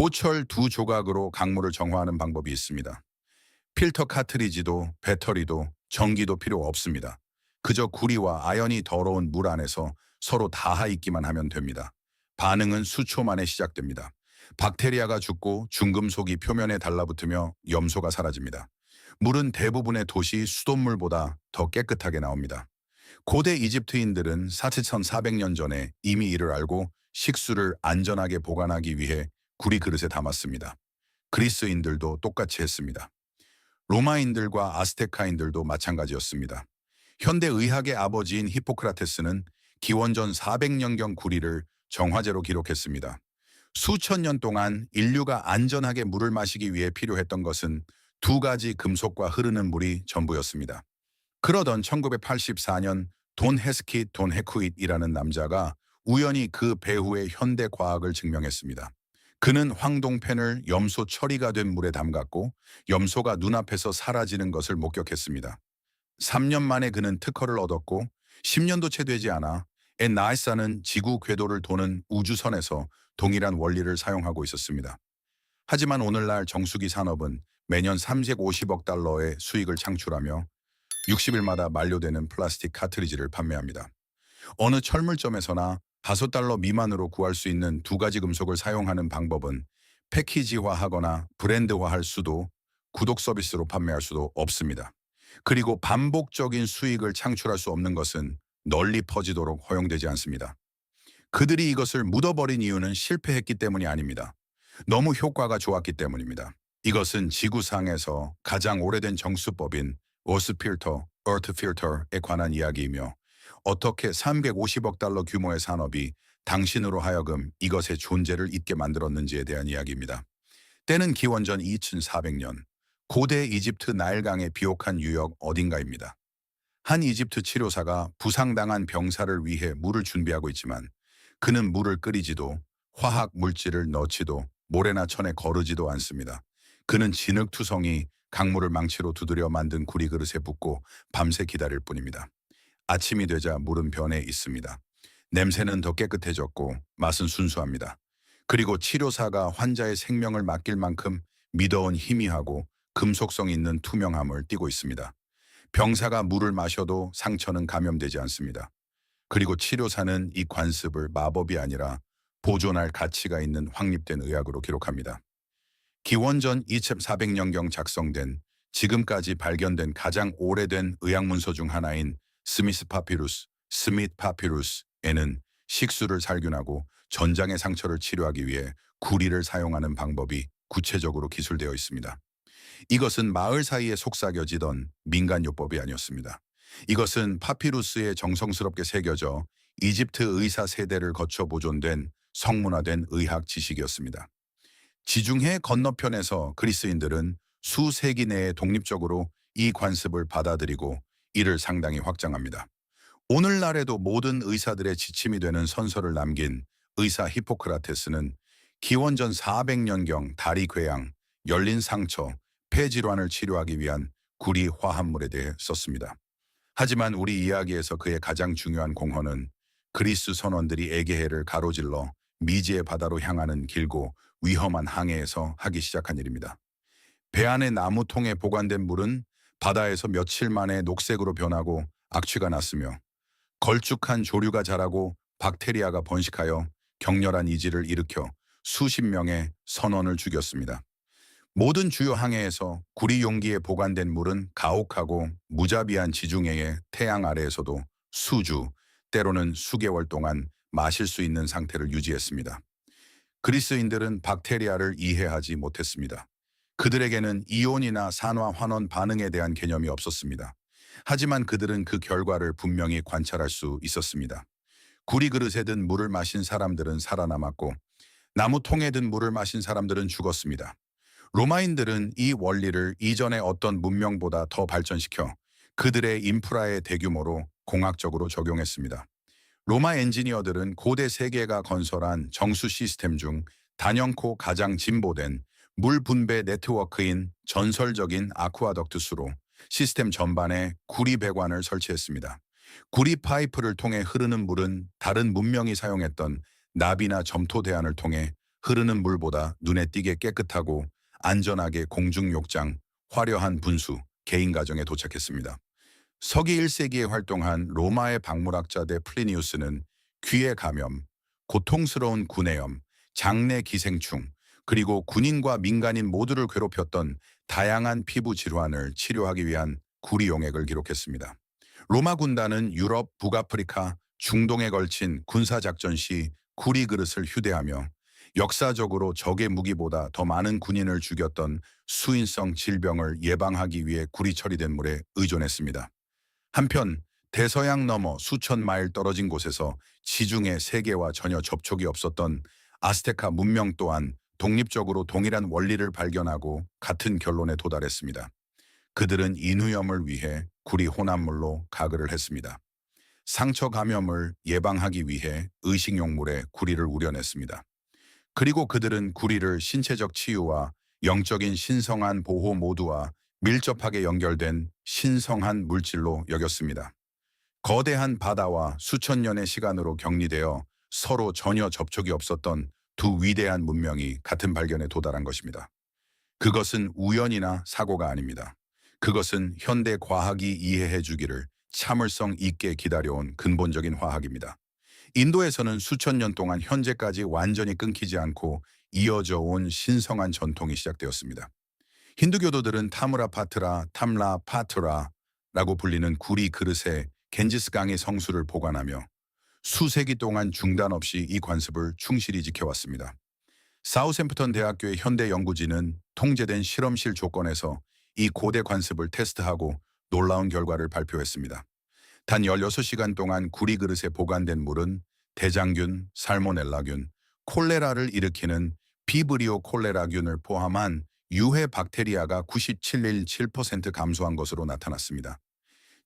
고철 두 조각으로 강물을 정화하는 방법이 있습니다. 필터 카트리지도 배터리도 전기도 필요 없습니다. 그저 구리와 아연이 더러운 물 안에서 서로 닿아 있기만 하면 됩니다. 반응은 수초 만에 시작됩니다. 박테리아가 죽고 중금속이 표면에 달라붙으며 염소가 사라집니다. 물은 대부분의 도시 수돗물보다 더 깨끗하게 나옵니다. 고대 이집트인들은 4,400년 전에 이미 이를 알고 식수를 안전하게 보관하기 위해 구리 그릇에 담았습니다. 그리스인들도 똑같이 했습니다. 로마인들과 아스테카인들도 마찬가지였습니다. 현대 의학의 아버지인 히포크라테스는 기원전 400년경 구리를 정화제로 기록했습니다. 수천 년 동안 인류가 안전하게 물을 마시기 위해 필요했던 것은 두 가지 금속과 흐르는 물이 전부였습니다. 그러던 1984년 돈 헤스킷 돈 헤쿠잇이라는 남자가 우연히 그 배후의 현대 과학을 증명했습니다. 그는 황동펜을 염소 처리가 된 물에 담갔고 염소가 눈앞에서 사라지는 것을 목격했습니다. 3년 만에 그는 특허를 얻었고 10년도 채 되지 않아 나사는 지구 궤도를 도는 우주선에서 동일한 원리를 사용하고 있었습니다. 하지만 오늘날 정수기 산업은 매년 350억 달러의 수익을 창출하며 60일마다 만료되는 플라스틱 카트리지를 판매합니다. 어느 철물점에서나 5달러 미만으로 구할 수 있는 두 가지 금속을 사용하는 방법은 패키지화하거나 브랜드화할 수도 구독 서비스로 판매할 수도 없습니다. 그리고 반복적인 수익을 창출할 수 없는 것은 널리 퍼지도록 허용되지 않습니다. 그들이 이것을 묻어버린 이유는 실패했기 때문이 아닙니다. 너무 효과가 좋았기 때문입니다. 이것은 지구상에서 가장 오래된 정수법인 워스 필터, 어트 필터에 관한 이야기이며 어떻게 350억 달러 규모의 산업이 당신으로 하여금 이것의 존재를 잊게 만들었는지에 대한 이야기입니다. 때는 기원전 2400년, 고대 이집트 나일강의 비옥한 유역 어딘가입니다. 한 이집트 치료사가 부상당한 병사를 위해 물을 준비하고 있지만 그는 물을 끓이지도 화학 물질을 넣지도 모래나 천에 거르지도 않습니다. 그는 진흙투성이 강물을 망치로 두드려 만든 구리 그릇에 붓고 밤새 기다릴 뿐입니다. 아침이 되자 물은 변해 있습니다. 냄새는 더 깨끗해졌고 맛은 순수합니다. 그리고 치료사가 환자의 생명을 맡길 만큼 미더운 희미하고 금속성 있는 투명함을 띠고 있습니다. 병사가 물을 마셔도 상처는 감염되지 않습니다. 그리고 치료사는 이 관습을 마법이 아니라 보존할 가치가 있는 확립된 의학으로 기록합니다. 기원전 2400년경 작성된 지금까지 발견된 가장 오래된 의학문서 중 하나인 스미스 파피루스에는 식수를 살균하고 전장의 상처를 치료하기 위해 구리를 사용하는 방법이 구체적으로 기술되어 있습니다. 이것은 마을 사이에 속삭여지던 민간요법이 아니었습니다. 이것은 파피루스에 정성스럽게 새겨져 이집트 의사 세대를 거쳐 보존된 성문화된 의학 지식이었습니다. 지중해 건너편에서 그리스인들은 수세기 내에 독립적으로 이 관습을 받아들이고 이를 상당히 확장합니다. 오늘날에도 모든 의사들의 지침이 되는 선서를 남긴 의사 히포크라테스는 기원전 400년경 다리 궤양, 열린 상처, 폐질환을 치료하기 위한 구리 화합물에 대해 썼습니다. 하지만 우리 이야기에서 그의 가장 중요한 공헌은 그리스 선원들이 에게해를 가로질러 미지의 바다로 향하는 길고 위험한 항해에서 하기 시작한 일입니다. 배 안의 나무통에 보관된 물은 바다에서 며칠 만에 녹색으로 변하고 악취가 났으며 걸쭉한 조류가 자라고 박테리아가 번식하여 격렬한 이지를 일으켜 수십 명의 선원을 죽였습니다. 모든 주요 항해에서 구리 용기에 보관된 물은 가혹하고 무자비한 지중해의 태양 아래에서도 수주, 때로는 수개월 동안 마실 수 있는 상태를 유지했습니다. 그리스인들은 박테리아를 이해하지 못했습니다. 그들에게는 이온이나 산화 환원 반응에 대한 개념이 없었습니다. 하지만 그들은 그 결과를 분명히 관찰할 수 있었습니다. 구리 그릇에 든 물을 마신 사람들은 살아남았고 나무통에 든 물을 마신 사람들은 죽었습니다. 로마인들은 이 원리를 이전의 어떤 문명보다 더 발전시켜 그들의 인프라의 대규모로 공학적으로 적용했습니다. 로마 엔지니어들은 고대 세계가 건설한 정수 시스템 중 단연코 가장 진보된 물 분배 네트워크인 전설적인 아쿠아덕트수로 시스템 전반에 구리 배관을 설치했습니다. 구리 파이프를 통해 흐르는 물은 다른 문명이 사용했던 나비나 점토 대안을 통해 흐르는 물보다 눈에 띄게 깨끗하고 안전하게 공중욕장, 화려한 분수, 개인 가정에 도착했습니다. 서기 1세기에 활동한 로마의 박물학자 대 플리니우스는 귀의 감염, 고통스러운 구내염, 장내 기생충, 그리고 군인과 민간인 모두를 괴롭혔던 다양한 피부 질환을 치료하기 위한 구리 용액을 기록했습니다. 로마 군단은 유럽, 북아프리카, 중동에 걸친 군사작전 시 구리 그릇을 휴대하며 역사적으로 적의 무기보다 더 많은 군인을 죽였던 수인성 질병을 예방하기 위해 구리 처리된 물에 의존했습니다. 한편 대서양 너머 수천 마일 떨어진 곳에서 지중해 세계와 전혀 접촉이 없었던 아스테카 문명 또한 독립적으로 동일한 원리를 발견하고 같은 결론에 도달했습니다. 그들은 인후염을 위해 구리 혼합물로 가글을 했습니다. 상처 감염을 예방하기 위해 의식용물에 구리를 우려냈습니다. 그리고 그들은 구리를 신체적 치유와 영적인 신성한 보호 모두와 밀접하게 연결된 신성한 물질로 여겼습니다. 거대한 바다와 수천 년의 시간으로 격리되어 서로 전혀 접촉이 없었던 두 위대한 문명이 같은 발견에 도달한 것입니다. 그것은 우연이나 사고가 아닙니다. 그것은 현대 과학이 이해해 주기를 참을성 있게 기다려온 근본적인 화학입니다. 인도에서는 수천 년 동안 현재까지 완전히 끊기지 않고 이어져 온 신성한 전통이 시작되었습니다. 힌두교도들은 타무라파트라, 탐라파트라라고 불리는 구리 그릇에 겐지스강의 성수를 보관하며 수세기 동안 중단 없이 이 관습을 충실히 지켜왔습니다. 사우샘프턴 대학교의 현대 연구진은 통제된 실험실 조건에서 이 고대 관습을 테스트하고 놀라운 결과를 발표했습니다. 단 16시간 동안 구리 그릇에 보관된 물은 대장균, 살모넬라균, 콜레라를 일으키는 비브리오 콜레라균을 포함한 유해 박테리아가 97.7% 감소한 것으로 나타났습니다.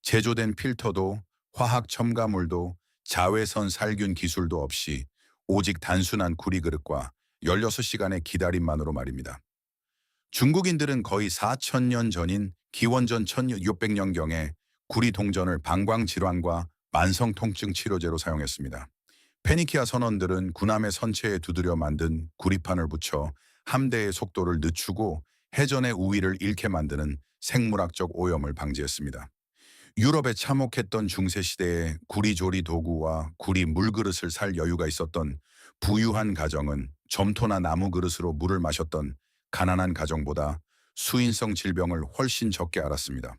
제조된 필터도 화학 첨가물도 자외선 살균 기술도 없이 오직 단순한 구리 그릇과 16시간의 기다림만으로 말입니다. 중국인들은 거의 4,000년 전인 기원전 1600년경에 구리 동전을 방광질환과 만성통증 치료제로 사용했습니다. 페니키아 선원들은 군함의 선체에 두드려 만든 구리판을 붙여 함대의 속도를 늦추고 해전의 우위를 잃게 만드는 생물학적 오염을 방지했습니다. 유럽에 참혹했던 중세시대에 구리조리 도구와 구리 물그릇을 살 여유가 있었던 부유한 가정은 점토나 나무 그릇으로 물을 마셨던 가난한 가정보다 수인성 질병을 훨씬 적게 앓았습니다.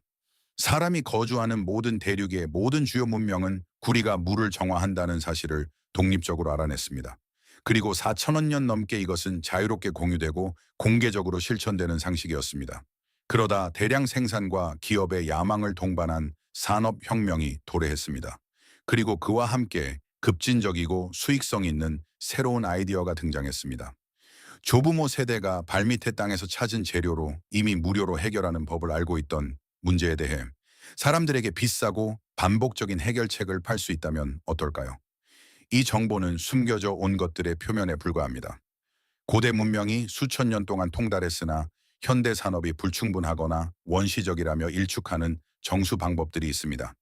사람이 거주하는 모든 대륙의 모든 주요 문명은 구리가 물을 정화한다는 사실을 독립적으로 알아냈습니다. 그리고 4천여 년 넘게 이것은 자유롭게 공유되고 공개적으로 실천되는 상식이었습니다. 그러다 대량 생산과 기업의 야망을 동반한 산업혁명이 도래했습니다. 그리고 그와 함께 급진적이고 수익성 있는 새로운 아이디어가 등장했습니다. 조부모 세대가 발밑의 땅에서 찾은 재료로 이미 무료로 해결하는 법을 알고 있던 문제에 대해 사람들에게 비싸고 반복적인 해결책을 팔 수 있다면 어떨까요? 이 정보는 숨겨져 온 것들의 표면에 불과합니다. 고대 문명이 수천 년 동안 통달했으나 현대 산업이 불충분하거나 원시적이라며 일축하는 정수 방법들이 있습니다.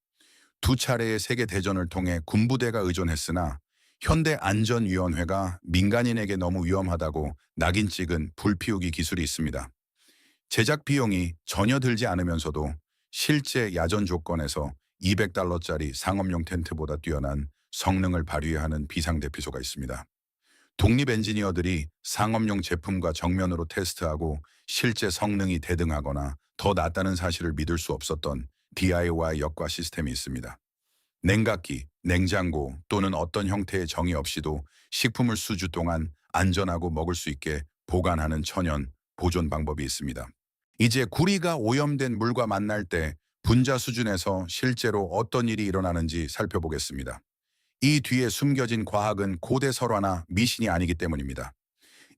두 차례의 세계 대전을 통해 군부대가 의존했으나 현대 안전위원회가 민간인에게 너무 위험하다고 낙인 찍은 불피우기 기술이 있습니다. 제작 비용이 전혀 들지 않으면서도 실제 야전 조건에서 $200짜리 상업용 텐트보다 뛰어난 성능을 발휘하는 비상대피소가 있습니다. 독립 엔지니어들이 상업용 제품과 정면으로 테스트하고 실제 성능이 대등하거나 더 낫다는 사실을 믿을 수 없었던 DIY 역과 시스템이 있습니다. 냉각기, 냉장고 또는 어떤 형태의 정의 없이도 식품을 수주 동안 안전하고 먹을 수 있게 보관하는 천연 보존 방법이 있습니다. 이제 구리가 오염된 물과 만날 때 분자 수준에서 실제로 어떤 일이 일어나는지 살펴보겠습니다. 이 뒤에 숨겨진 과학은 고대 설화나 미신이 아니기 때문입니다.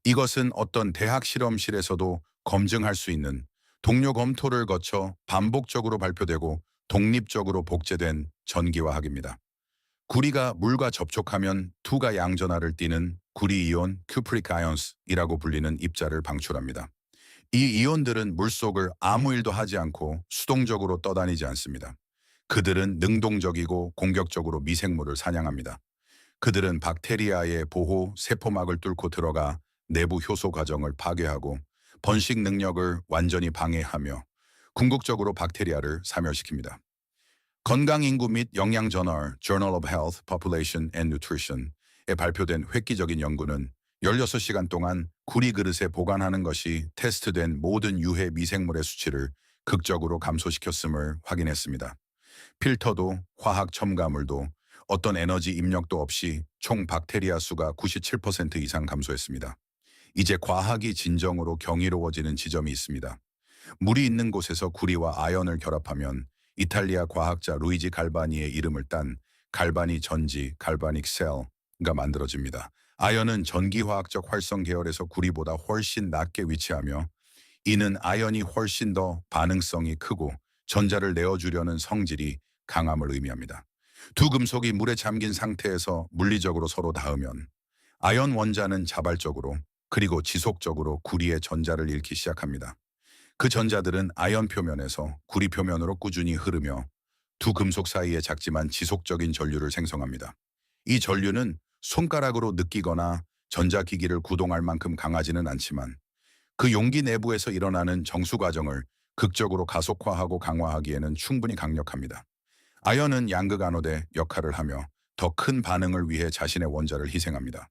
이것은 어떤 대학 실험실에서도 검증할 수 있는 동료 검토를 거쳐 반복적으로 발표되고 독립적으로 복제된 전기화학입니다. 구리가 물과 접촉하면 투가 양전하를 띠는 구리이온 큐프릭 아이온스이라고 불리는 입자를 방출합니다. 이 이온들은 물속을 아무 일도 하지 않고 수동적으로 떠다니지 않습니다. 그들은 능동적이고 공격적으로 미생물을 사냥합니다. 그들은 박테리아의 보호 세포막을 뚫고 들어가 내부 효소 과정을 파괴하고 번식 능력을 완전히 방해하며 궁극적으로 박테리아를 사멸시킵니다. 건강인구 및 영양 저널 Journal of Health, Population and Nutrition에 발표된 획기적인 연구는 16시간 동안 구리 그릇에 보관하는 것이 테스트된 모든 유해 미생물의 수치를 극적으로 감소시켰음을 확인했습니다. 필터도 화학 첨가물도 어떤 에너지 입력도 없이 총 박테리아 수가 97% 이상 감소했습니다. 이제 과학이 진정으로 경이로워지는 지점이 있습니다. 물이 있는 곳에서 구리와 아연을 결합하면 이탈리아 과학자 루이지 갈바니의 이름을 딴 갈바니 전지, 갈바닉 셀가 만들어집니다. 아연은 전기화학적 활성 계열에서 구리보다 훨씬 낮게 위치하며 이는 아연이 훨씬 더 반응성이 크고 전자를 내어주려는 성질이 강함을 의미합니다. 두 금속이 물에 잠긴 상태에서 물리적으로 서로 닿으면 아연 원자는 자발적으로 그리고 지속적으로 구리의 전자를 잃기 시작합니다. 그 전자들은 아연 표면에서 구리 표면으로 꾸준히 흐르며 두 금속 사이에 작지만 지속적인 전류를 생성합니다. 이 전류는 손가락으로 느끼거나 전자기기를 구동할 만큼 강하지는 않지만 그 용기 내부에서 일어나는 정수 과정을 극적으로 가속화하고 강화하기에는 충분히 강력합니다. 아연은 양극 아노드 역할을 하며 더 큰 반응을 위해 자신의 원자를 희생합니다.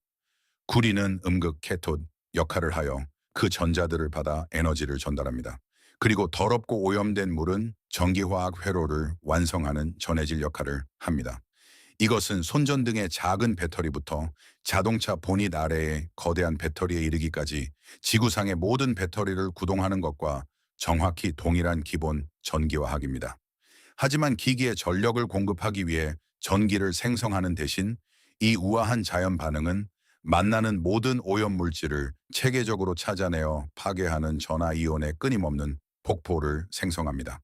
구리는 음극 캐토드 역할을 하여 그 전자들을 받아 에너지를 전달합니다. 그리고 더럽고 오염된 물은 전기화학 회로를 완성하는 전해질 역할을 합니다. 이것은 손전등의 작은 배터리부터 자동차 보닛 아래의 거대한 배터리에 이르기까지 지구상의 모든 배터리를 구동하는 것과 정확히 동일한 기본 전기화학입니다. 하지만 기기에 전력을 공급하기 위해 전기를 생성하는 대신 이 우아한 자연 반응은 만나는 모든 오염물질을 체계적으로 찾아내어 파괴하는 전하이온의 끊임없는 폭포를 생성합니다.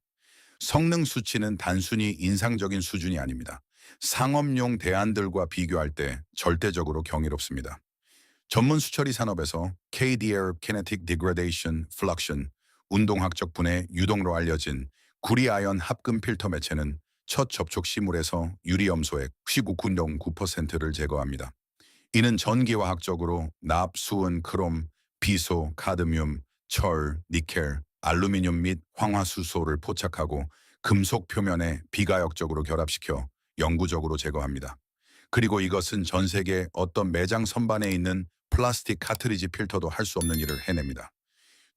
성능 수치는 단순히 인상적인 수준이 아닙니다. 상업용 대안들과 비교할 때 절대적으로 경이롭습니다. 전문 수처리 산업에서 KDR, Kinetic Degradation Fluxion, 운동학적 분해 유동으로 알려진 구리아연 합금 필터 매체는 첫 접촉 시물에서 유리염소액 99.9%를 제거합니다. 이는 전기화학적으로 납, 수은, 크롬, 비소, 카드뮴, 철, 니켈, 알루미늄 및 황화수소를 포착하고 금속 표면에 비가역적으로 결합시켜 영구적으로 제거합니다. 그리고 이것은 전 세계 어떤 매장 선반에 있는 플라스틱 카트리지 필터도 할 수 없는 일을 해냅니다.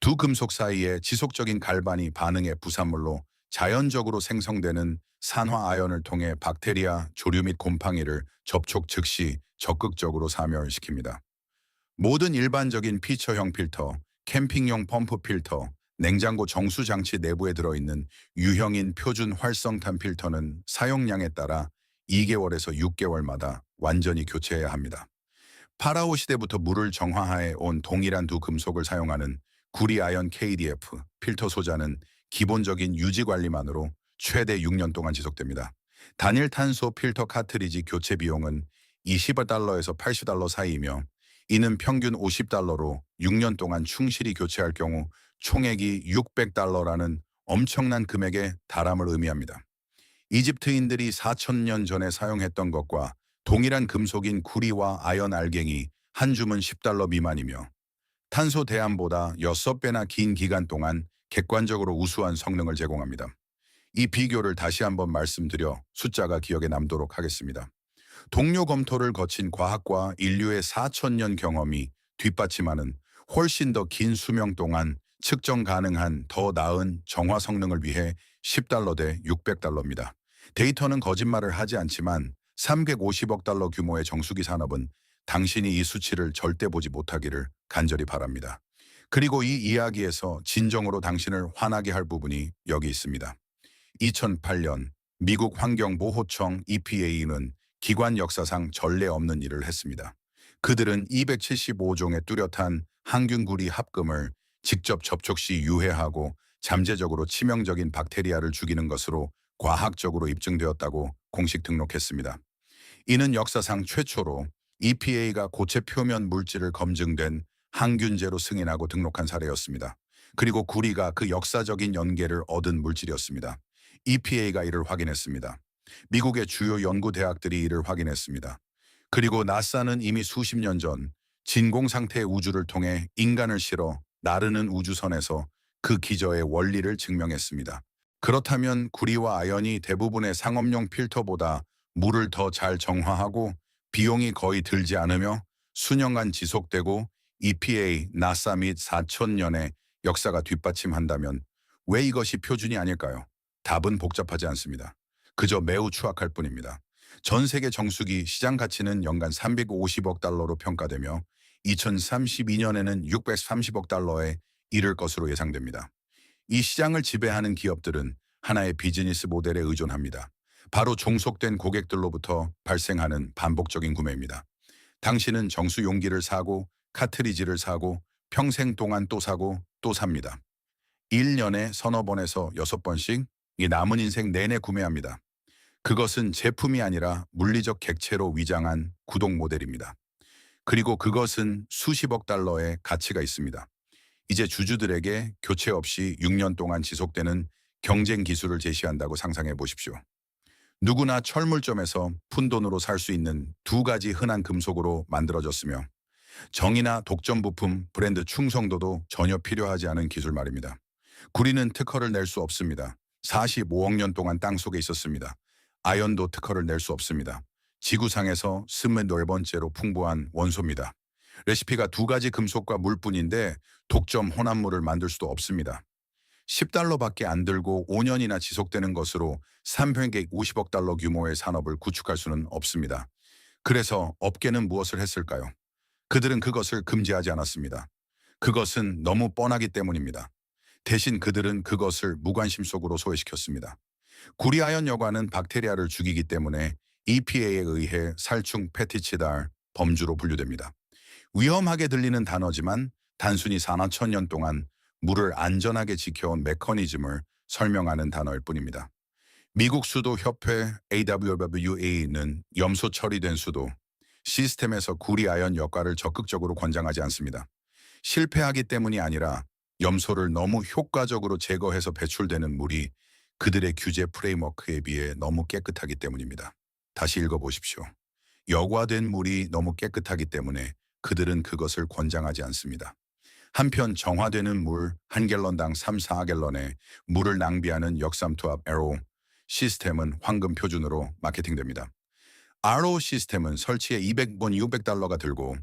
두 금속 사이에 지속적인 갈반이 반응의 부산물로 자연적으로 생성되는 산화아연을 통해 박테리아, 조류 및 곰팡이를 접촉 즉시 적극적으로 사멸시킵니다. 모든 일반적인 피처형 필터, 캠핑용 펌프 필터, 냉장고 정수 장치 내부에 들어있는 유형인 표준 활성탄 필터는 사용량에 따라 2개월에서 6개월마다 완전히 교체해야 합니다. 파라오 시대부터 물을 정화하에 온 동일한 두 금속을 사용하는 구리아연 KDF 필터 소자는 기본적인 유지 관리만으로 최대 6년 동안 지속됩니다. 단일 탄소 필터 카트리지 교체 비용은 $20에서 $80 사이이며 이는 평균 $50로 6년 동안 충실히 교체할 경우 총액이 $600라는 엄청난 금액의 달함을 의미합니다. 이집트인들이 4,000년 전에 사용했던 것과 동일한 금속인 구리와 아연 알갱이 한 줌은 $10 미만이며 탄소 대함보다 6배나 긴 기간 동안 객관적으로 우수한 성능을 제공합니다. 이 비교를 다시 한번 말씀드려 숫자가 기억에 남도록 하겠습니다. 동료 검토를 거친 과학과 인류의 4,000년 경험이 뒷받침하는 훨씬 더 긴 수명 동안 측정 가능한 더 나은 정화 성능을 위해 $10 대 $600입니다. 데이터는 거짓말을 하지 않지만 $350억 규모의 정수기 산업은 당신이 이 수치를 절대 보지 못하기를 간절히 바랍니다. 그리고 이 이야기에서 진정으로 당신을 화나게 할 부분이 여기 있습니다. 2008년 미국 환경보호청 EPA는 기관 역사상 전례 없는 일을 했습니다. 그들은 275종의 뚜렷한 항균구리 합금을 직접 접촉 시 유해하고 잠재적으로 치명적인 박테리아를 죽이는 것으로 과학적으로 입증되었다고 공식 등록했습니다. 이는 역사상 최초로 EPA가 고체 표면 물질을 검증된 항균제로 승인하고 등록한 사례였습니다. 그리고 구리가 그 역사적인 연계를 얻은 물질이었습니다. EPA가 이를 확인했습니다. 미국의 주요 연구 대학들이 이를 확인했습니다. 그리고 나사는 이미 수십 년 전 진공 상태의 우주를 통해 인간을 실어 나르는 우주선에서 그 기저의 원리를 증명했습니다. 그렇다면 구리와 아연이 대부분의 상업용 필터보다 물을 더 잘 정화하고 비용이 거의 들지 않으며 수년간 지속되고 EPA, 나사 및 4천년의 역사가 뒷받침한다면 왜 이것이 표준이 아닐까요? 답은 복잡하지 않습니다. 그저 매우 추악할 뿐입니다. 전 세계 정수기 시장 가치는 연간 350억 달러로 평가되며 2032년에는 630억 달러에 이를 것으로 예상됩니다. 이 시장을 지배하는 기업들은 하나의 비즈니스 모델에 의존합니다. 바로 종속된 고객들로부터 발생하는 반복적인 구매입니다. 당신은 정수 용기를 사고 카트리지를 사고 평생 동안 또 사고 또 삽니다. 1년에 서너 번에서 6번씩 이 남은 인생 내내 구매합니다. 그것은 제품이 아니라 물리적 객체로 위장한 구독 모델입니다. 그리고 그것은 수십억 달러의 가치가 있습니다. 이제 주주들에게 교체 없이 6년 동안 지속되는 경쟁 기술을 제시한다고 상상해 보십시오. 누구나 철물점에서 푼돈으로 살 수 있는 두 가지 흔한 금속으로 만들어졌으며 정의나 독점 부품, 브랜드 충성도도 전혀 필요하지 않은 기술 말입니다. 구리는 특허를 낼 수 없습니다. 45억 년 동안 땅 속에 있었습니다. 아연도 특허를 낼 수 없습니다. 지구상에서 24번째로 풍부한 원소입니다. 레시피가 두 가지 금속과 물뿐인데 독점 혼합물을 만들 수도 없습니다. 10달러밖에 안 들고 5년이나 지속되는 것으로 350억 달러 규모의 산업을 구축할 수는 없습니다. 그래서 업계는 무엇을 했을까요? 그들은 그것을 금지하지 않았습니다. 그것은 너무 뻔하기 때문입니다. 대신 그들은 그것을 무관심 속으로 소외시켰습니다. 구리아연 여과는 박테리아를 죽이기 때문에 EPA에 의해 살충 페티치달 범주로 분류됩니다. 위험하게 들리는 단어지만 단순히 4만 천년 동안 물을 안전하게 지켜온 메커니즘을 설명하는 단어일 뿐입니다. 미국 수도 협회 AWWA는 염소 처리된 수도 시스템에서 구리아연 여과를 적극적으로 권장하지 않습니다. 실패하기 때문이 아니라 염소를 너무 효과적으로 제거해서 배출되는 물이 그들의 규제 프레임워크에 비해 너무 깨끗하기 때문입니다. 다시 읽어보십시오. 여과된 물이 너무 깨끗하기 때문에 그들은 그것을 권장하지 않습니다. 한편 정화되는 물 1갤런당 3, 4갤런의 물을 낭비하는 역삼투압 RO 시스템은 황금 표준으로 마케팅됩니다. RO 시스템은 설치에 200번 600달러가 들고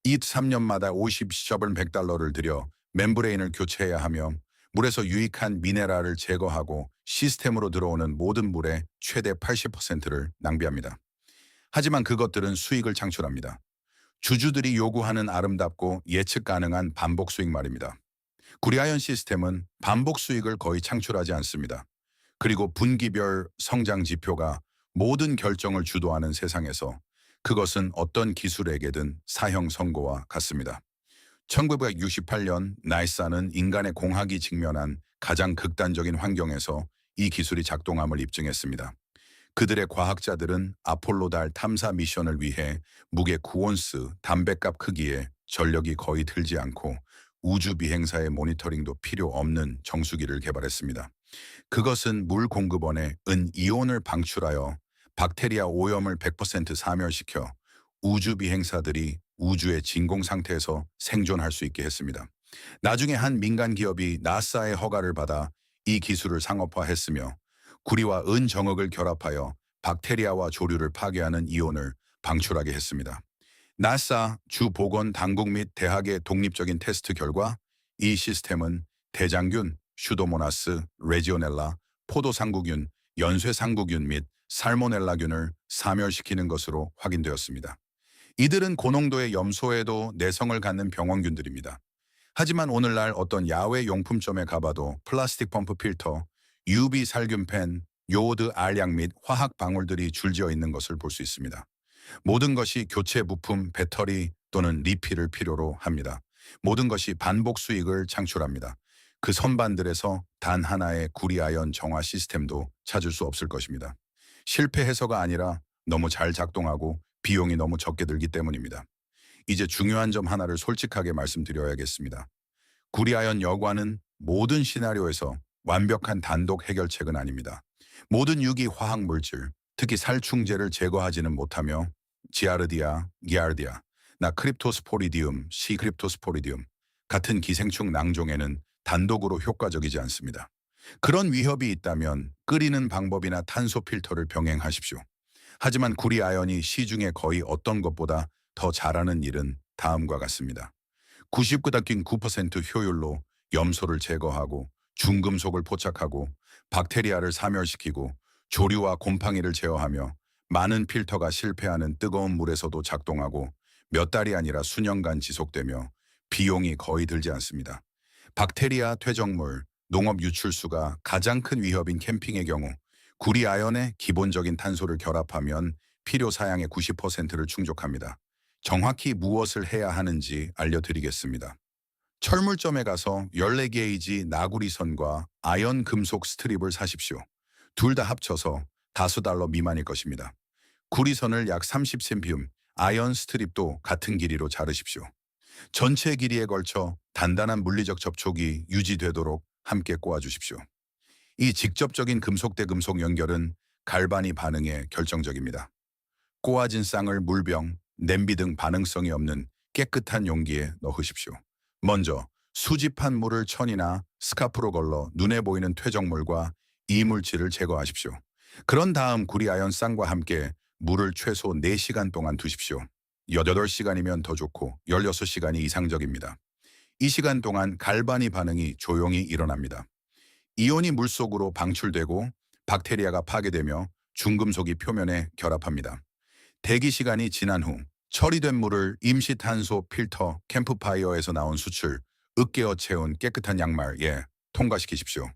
3년마다 50시접은 100달러를 들여 멤브레인을 교체해야 하며 물에서 유익한 미네랄을 제거하고 시스템으로 들어오는 모든 물의 최대 80%를 낭비합니다. 하지만 그것들은 수익을 창출합니다. 주주들이 요구하는 아름답고 예측 가능한 반복 수익 말입니다. 구리아연 시스템은 반복 수익을 거의 창출하지 않습니다. 그리고 분기별 성장 지표가 모든 결정을 주도하는 세상에서 그것은 어떤 기술에게든 사형 선고와 같습니다. 1968년 나이사는 인간의 공학이 직면한 가장 극단적인 환경에서 이 기술이 작동함을 입증했습니다. 그들의 과학자들은 아폴로 달 탐사 미션을 위해 무게 9온스 담배갑 크기에 전력이 거의 들지 않고 우주 비행사의 모니터링도 필요 없는 정수기를 개발했습니다. 그것은 물 공급원에 이온을 방출하여 박테리아 오염을 100% 사멸시켜 우주 비행사들이 우주의 진공 상태에서 생존할 수 있게 했습니다. 나중에 한 민간 기업이 나사의 허가를 받아 이 기술을 상업화했으며 구리와 정액을 결합하여 박테리아와 조류를 파괴하는 이온을 방출하게 했습니다. 나사 주 보건 당국 및 대학의 독립적인 테스트 결과 이 시스템은 대장균, 슈도모나스, 레지오넬라, 포도상구균, 연쇄상구균 및 살모넬라균을 사멸시키는 것으로 확인되었습니다. 이들은 고농도의 염소에도 내성을 갖는 병원균들입니다. 하지만 오늘날 어떤 야외 용품점에 가봐도 플라스틱 펌프 필터, UV 살균펜, 요오드 알약 및 화학 방울들이 줄지어 있는 것을 볼 수 있습니다. 모든 것이 교체 부품, 배터리 또는 리필을 필요로 합니다. 모든 것이 반복 수익을 창출합니다. 그 선반들에서 단 하나의 구리아연 정화 시스템도 찾을 수 없을 것입니다. 실패해서가 아니라 너무 잘 작동하고 비용이 너무 적게 들기 때문입니다. 이제 중요한 점 하나를 솔직하게 말씀드려야겠습니다. 구리아연 여과는 모든 시나리오에서 완벽한 단독 해결책은 아닙니다. 모든 유기 화학 물질, 특히 살충제를 제거하지는 못하며 지아르디아, 기아르디아, 크립토스포리디움, 시크립토스포리디움 같은 기생충 낭종에는 단독으로 효과적이지 않습니다. 그런 위협이 있다면 끓이는 방법이나 탄소 필터를 병행하십시오. 하지만 구리 아연이 시중에 거의 어떤 것보다 더 잘하는 일은 다음과 같습니다. 99.9% 효율로 염소를 제거하고 중금속을 포착하고 박테리아를 사멸시키고 조류와 곰팡이를 제어하며 많은 필터가 실패하는 뜨거운 물에서도 작동하고 몇 달이 아니라 수년간 지속되며 비용이 거의 들지 않습니다. 박테리아 퇴적물, 농업 유출수가 가장 큰 위협인 캠핑의 경우 구리 아연에 기본적인 탄소를 결합하면 필요 사양의 90%를 충족합니다. 정확히 무엇을 해야 하는지 알려드리겠습니다. 철물점에 가서 14게이지 나구리선과 아연 금속 스트립을 사십시오. 둘 다 합쳐서 다수 달러 미만일 것입니다. 구리선을 약 30cm, 아연 스트립도 같은 길이로 자르십시오. 전체 길이에 걸쳐 단단한 물리적 접촉이 유지되도록 함께 꼬아주십시오. 이 직접적인 금속 대 금속 연결은 갈바니 반응에 결정적입니다. 꼬아진 쌍을 물병, 냄비 등 반응성이 없는 깨끗한 용기에 넣으십시오. 먼저 수집한 물을 천이나 스카프로 걸러 눈에 보이는 퇴적물과 이물질을 제거하십시오. 그런 다음 구리 아연 쌍과 함께 물을 최소 4시간 동안 두십시오. 8시간이면 더 좋고 16시간이 이상적입니다. 이 시간 동안 갈바니 반응이 조용히 일어납니다. 이온이 물속으로 방출되고 박테리아가 파괴되며 중금속이 표면에 결합합니다. 대기 시간이 지난 후 처리된 물을 임시탄소 필터 캠프파이어에서 나온 수출, 으깨어 채운 깨끗한 양말에 통과시키십시오.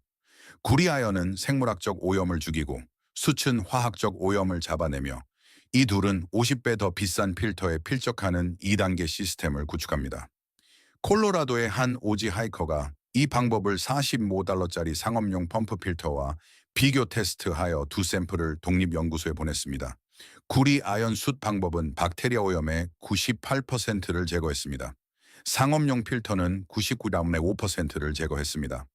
구리 아연은 생물학적 오염을 죽이고 수춘 화학적 오염을 잡아내며 이 둘은 50배 더 비싼 필터에 필적하는 2단계 시스템을 구축합니다. 콜로라도의 한 오지 하이커가 이 방법을 $45짜리 상업용 펌프 필터와 비교 테스트하여 두 샘플을 독립연구소에 보냈습니다. 구리 아연 숯 방법은 박테리아 오염의 98%를 제거했습니다. 상업용 필터는 99.5%를 제거했습니다.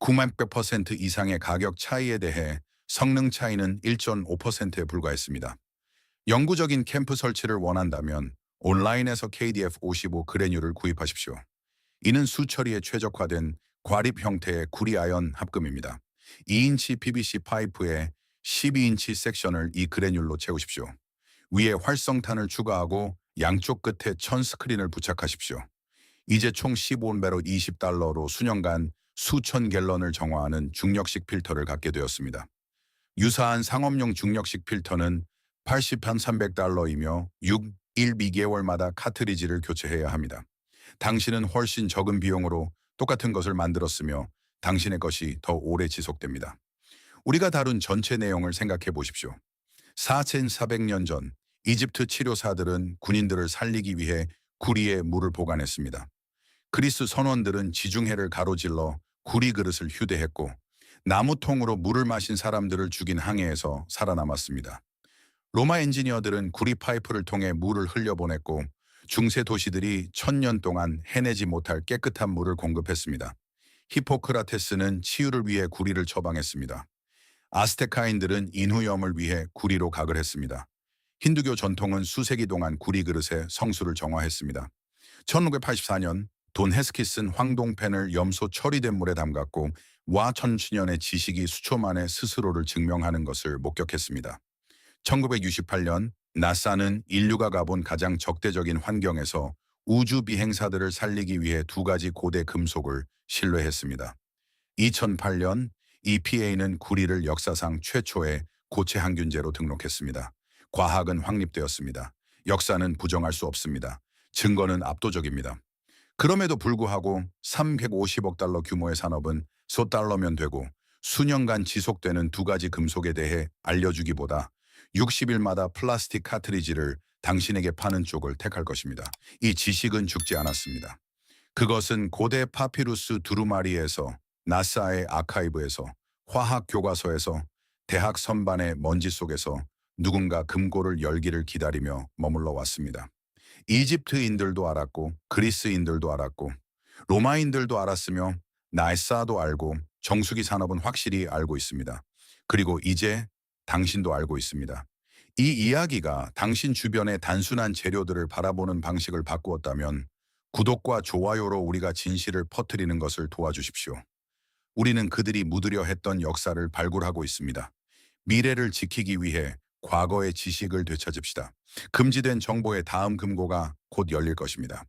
9,100% 이상의 가격 차이에 대해 성능 차이는 1.5%에 불과했습니다. 영구적인 캠프 설치를 원한다면 온라인에서 KDF55 그래듈을 구입하십시오. 이는 수처리에 최적화된 과립 형태의 구리 아연 합금입니다. 2인치 PVC 파이프에 12인치 섹션을 이 그래듈로 채우십시오. 위에 활성탄을 추가하고 양쪽 끝에 천 스크린을 부착하십시오. 이제 총 15배로 $20로 수년간 수천 갤런을 정화하는 중력식 필터를 갖게 되었습니다. 유사한 상업용 중력식 필터는 $80,300이며 1~2개월마다 카트리지를 교체해야 합니다. 당신은 훨씬 적은 비용으로 똑같은 것을 만들었으며 당신의 것이 더 오래 지속됩니다. 우리가 다룬 전체 내용을 생각해 보십시오. 4,400년 전 이집트 치료사들은 군인들을 살리기 위해 구리에 물을 보관했습니다. 그리스 선원들은 지중해를 가로질러 구리 그릇을 휴대했고 나무통으로 물을 마신 사람들을 죽인 항해에서 살아남았습니다. 로마 엔지니어들은 구리 파이프를 통해 물을 흘려보냈고 중세 도시들이 1000년 동안 해내지 못할 깨끗한 물을 공급했습니다. 히포크라테스는 치유를 위해 구리를 처방했습니다. 아스테카인들은 인후염을 위해 구리로 각을 했습니다. 힌두교 전통은 수세기 동안 구리 그릇에 성수를 정화했습니다. 1984년 돈 헤스키스는 황동펜을 염소 처리된 물에 담갔고 와 천주년의 지식이 수초 만에 스스로를 증명하는 것을 목격했습니다. 1968년 나사는 인류가 가본 가장 적대적인 환경에서 우주 비행사들을 살리기 위해 두 가지 고대 금속을 신뢰했습니다. 2008년 EPA는 구리를 역사상 최초의 고체 항균제로 등록했습니다. 과학은 확립되었습니다. 역사는 부정할 수 없습니다. 증거는 압도적입니다. 그럼에도 불구하고 $350억 규모의 산업은 $10면 되고 수년간 지속되는 두 가지 금속에 대해 알려주기보다 60일마다 플라스틱 카트리지를 당신에게 파는 쪽을 택할 것입니다. 이 지식은 죽지 않았습니다. 그것은 고대 파피루스 두루마리에서 나사의 아카이브에서 화학 교과서에서 대학 선반의 먼지 속에서 누군가 금고를 열기를 기다리며 머물러 왔습니다. 이집트인들도 알았고 그리스인들도 알았고 로마인들도 알았으며 나사도 알고 정수기 산업은 확실히 알고 있습니다. 그리고 이제 당신도 알고 있습니다. 이 이야기가 당신 주변의 단순한 재료들을 바라보는 방식을 바꾸었다면 구독과 좋아요로 우리가 진실을 퍼뜨리는 것을 도와주십시오. 우리는 그들이 묻으려 했던 역사를 발굴하고 있습니다. 미래를 지키기 위해 과거의 지식을 되찾읍시다. 금지된 정보의 다음 금고가 곧 열릴 것입니다.